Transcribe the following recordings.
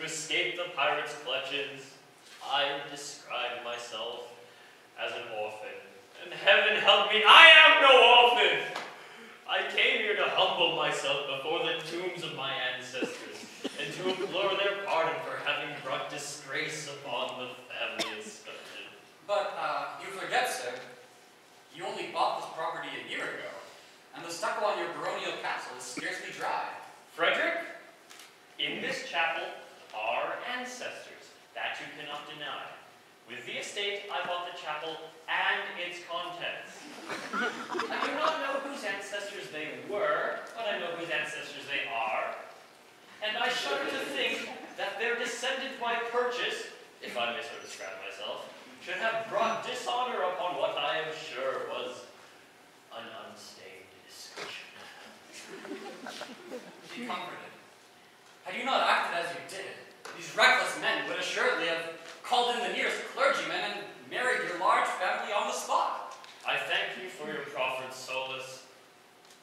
to escape the pirates' clutches, I described myself as an orphan. And heaven help me, I am no orphan! I came here to humble myself before the tombs of my ancestors and to implore their pardon for having brought disgrace upon the family escutcheon. But, you forget, sir, you only bought this property a year ago, and the stucco on your baronial castle is scarcely dry. Frederick, in this chapel are ancestors, that you cannot deny. With the estate, I bought the chapel and its contents. I do not know whose ancestors they were, but I know whose ancestors they are. And I shudder to think that their descendant by purchase, if I may so describe myself, should have brought dishonor upon what I am sure was an unstained discussion. Be comforted. Had you not acted as you did, these reckless men would assuredly have called in the nearest clergyman and married your large family on the spot. I thank you for your proffered solace,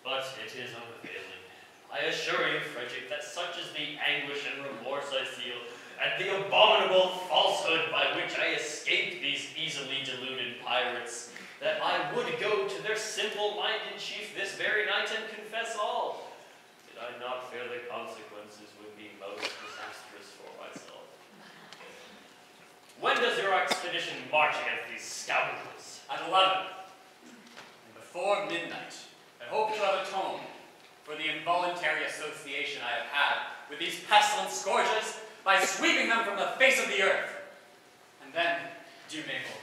but it is unavailing. I assure you, Frederick, that such is the anguish and remorse I feel at the abominable falsehood by which I escaped these easily deluded pirates, that I would go to their simple-minded chief this very night and confess all, did I not fear the consequences would be most disastrous for myself. When does your expedition march against these scoundrels? At 11. And before midnight, I hope to have atoned for the involuntary association I have had with these pestilent scourges by sweeping them from the face of the earth. And then, dear Mabel,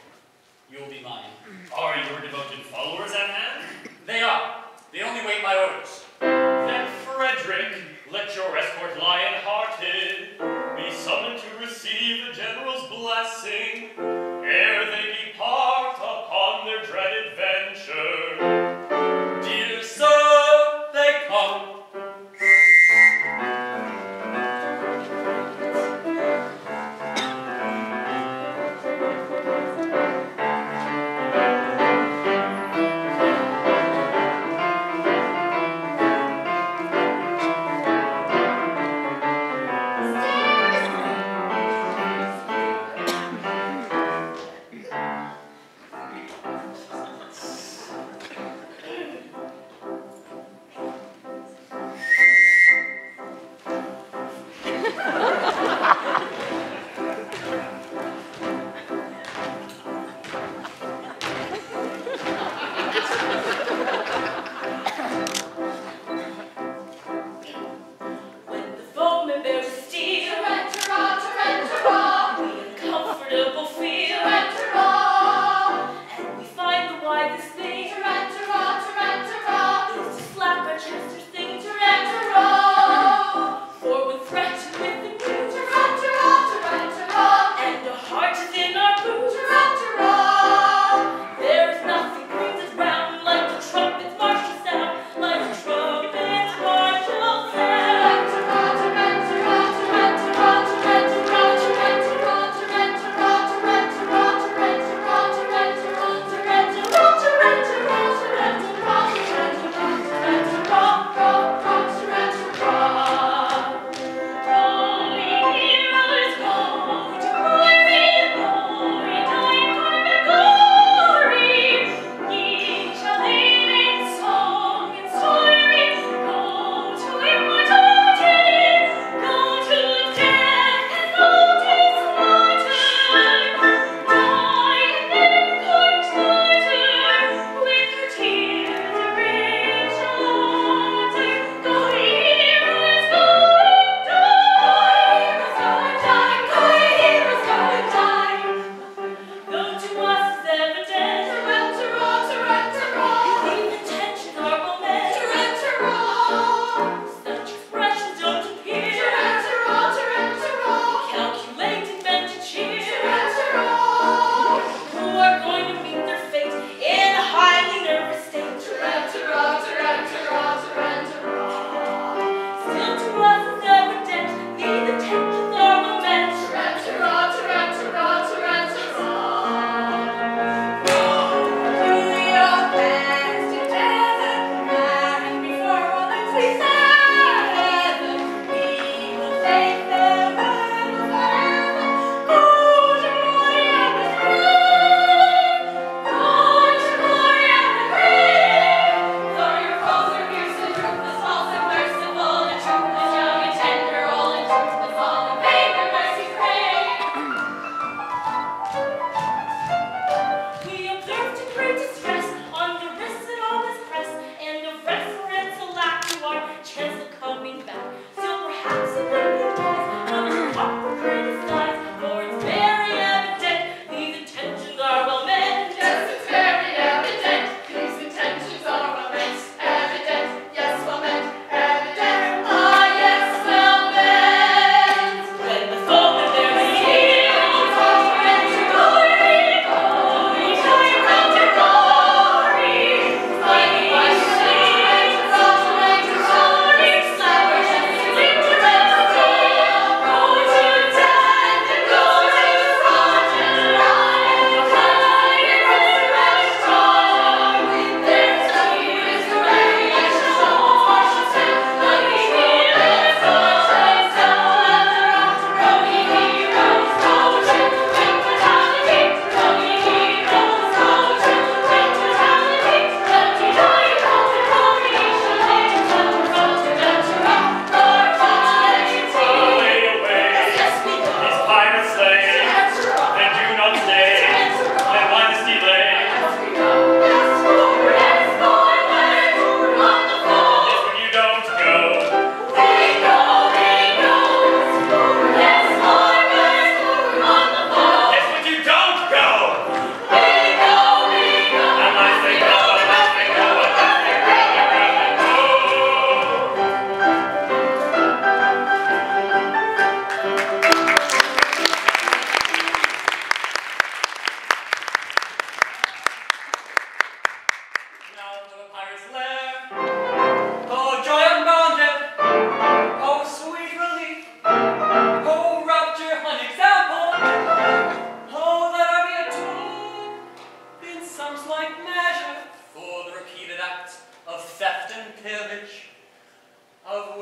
you will be mine. Are your devoted followers at hand? They are. They only wait my orders. Then, Frederick, let your escort lion-hearted be summoned to receive the general's blessing ere they depart upon their dreaded venture. Dear sir, they come.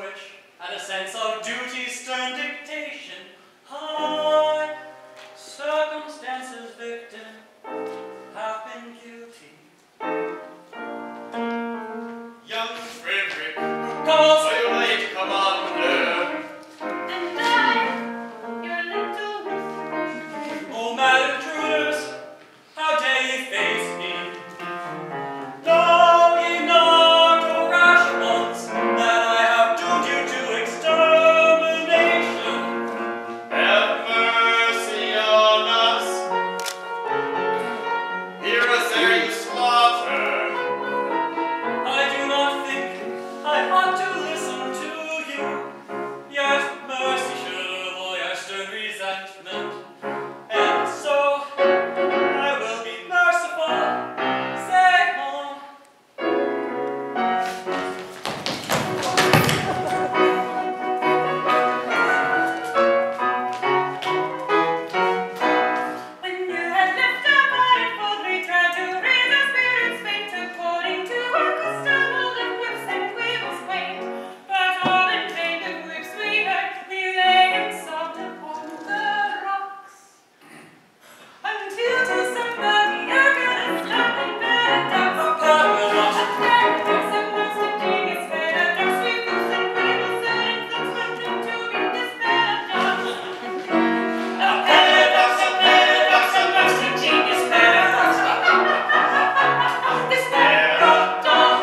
which, and a sense of duty's stern dictation, I, circumstance's victim, have been guilty. Young Frederick, calls for your late commander. And I, your little mistress. O mad intruders, how dare ye face me? Know ye not, O rash ones, that I have doomed you to extermination? Have mercy on us. Hear us ere you slaughter. I do not think I ought to listen to you, yet mercy should avoid our stern resentment, and so I will be merciful. Say on. When you had left our body full, we tried to raise our spirits faint, according to our custom, all of whips and quibbles quaint. But all in vain the whips we heard, we lay and sobbed upon the rocks. Until to somebody you got a stop and paradox. A paradox, a most ingenious paradox. We whips and quibbles heard and thoughts went into being this paradox. A paradox, a most ingenious paradox. This paradox.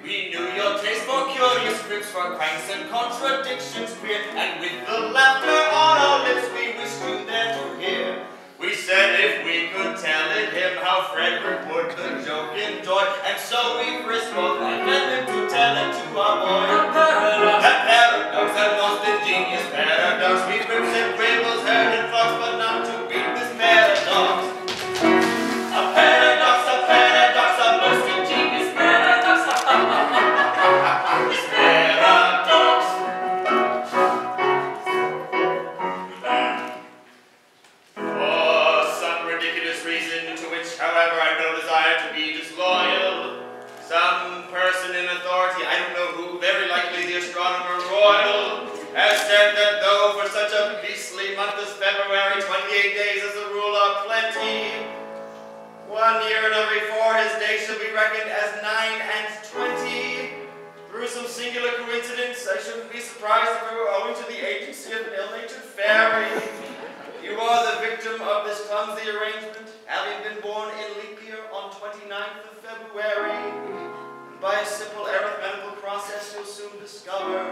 We knew your taste for curious quips, for cranks and contradictions queer, and with the laughter on our lips we wished you there to hear. We said if we could tell it him, how Frederick would the joke enjoy, and so we risked both life and limb to tell it to our boy. A paradox, a most ingenious paradox. We quips and quibbles heard and thoughts, but not to beat this paradox. A paradox, a most ingenious paradox. This paradox. For some ridiculous reason, to which, however, I have no desire to be disloyal, some person in authority, I don't know who, very likely the astronomer royal, has said that though for such a beastly month as February, 28 days as a rule are plenty, 1 year and every 4 his days shall be reckoned as 9 and 20. Through some singular coincidence, I shouldn't be surprised if it were owing to the agency of an ill-natured fairy. You are the victim of this clumsy arrangement, having been born in leap year on 29th of February. And by a simple arithmetical process, you'll soon discover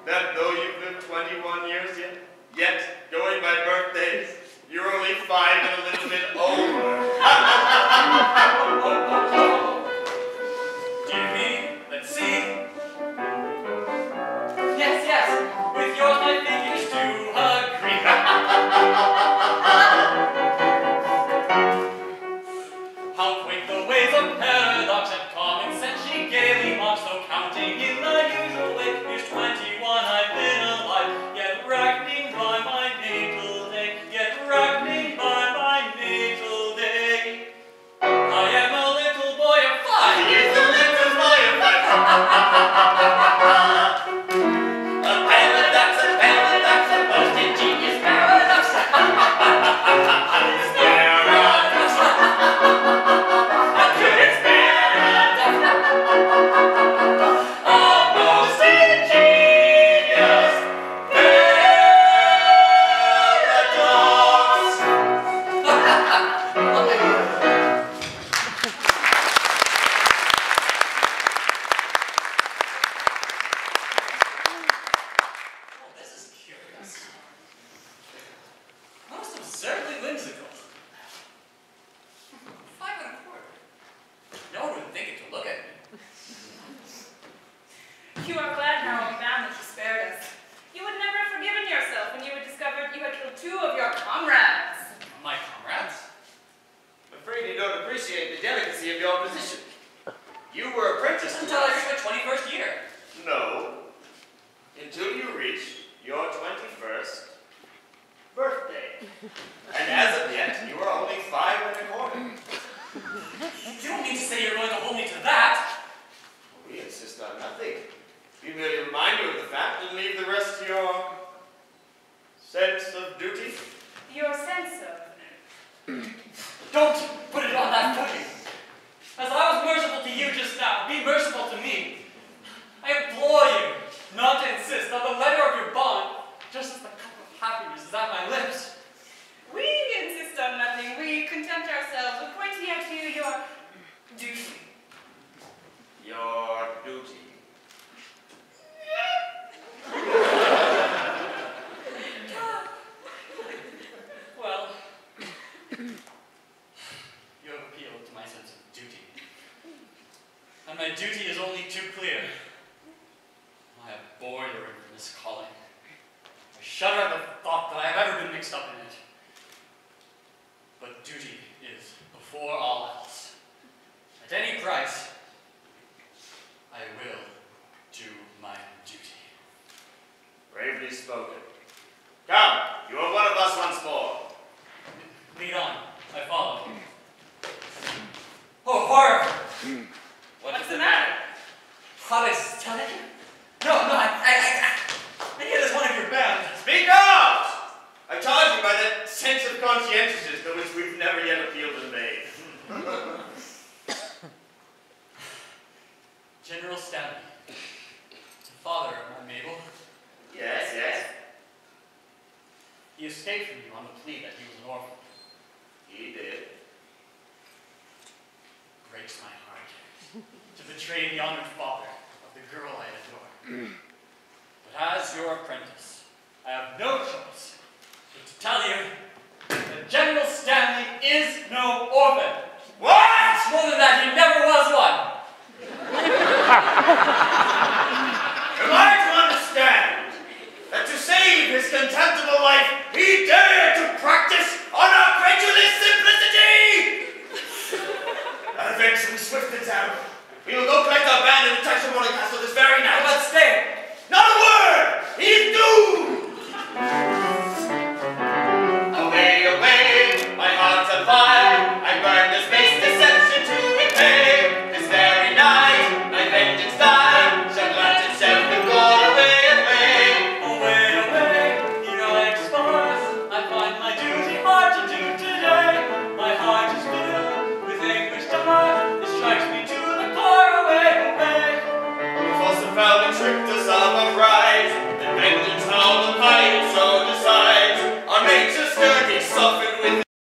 that though you've lived 21 years yet going by birthdays, you're only 5 and a little bit over. Do you mean? Let's see. Yes. With yours my figures do agree. How quaint the ways of paradox and common sense she gaily mocks, though counting in the usual way. Here's 21 I've been alive, yet reckoning by my natal day, I am a little boy of 5. He is a little boy of 5. A paradox, a most ingenious paradox. It's paradox. A curious paradox. A most ingenious You are glad now, old man, that you spared us. You would never have forgiven yourself when you had discovered you had killed 2 of your comrades. My comrades? Afraid you don't appreciate the delicacy of your position. You were apprenticed Until I reached my 21st year. No. Until you reach your 21st birthday. And as of yet, you are only 5 1/4. You don't mean to say you're going to hold me to that? and my duty is only too clear. I abhor your infamous calling. I shudder at the thought that I have ever been mixed up in it. But duty is before all else. At any price, I will do my duty. Bravely spoken. Come, you are one of us once more. Lead on. I follow. Oh, horror! What's the matter? What is telling you? No, I hear there's one of your band. Speak out! I charge you by that sense of conscientiousness to which we've never yet appealed in vain. General Stanley, the father of my Mabel. Yes, yes. He escaped from you on the plea that he was an orphan. He did. Breaks my heart to betray the honored father of the girl I adore. But as your apprentice, I have no choice but to tell you that General Stanley is no orphan. What? More than that, he never was one. Am I to understand that to save his contemptible life, he dared to practice on our credulous simplicity? Eventually, swift and sound, we will go collect our band and attack the Rolling Castle this very night. But stay. Not a word! He's doomed! Away, away, my heart's on fire. I burn this base deception to repay. This very night, my vengeance die. Shall grant itself to go away, away. Away, away, heroic spars. I find my duty hard to do today. My heart is filled with anguish dark. It strikes me to the core. Away, away. Who false and foul and tricked us of a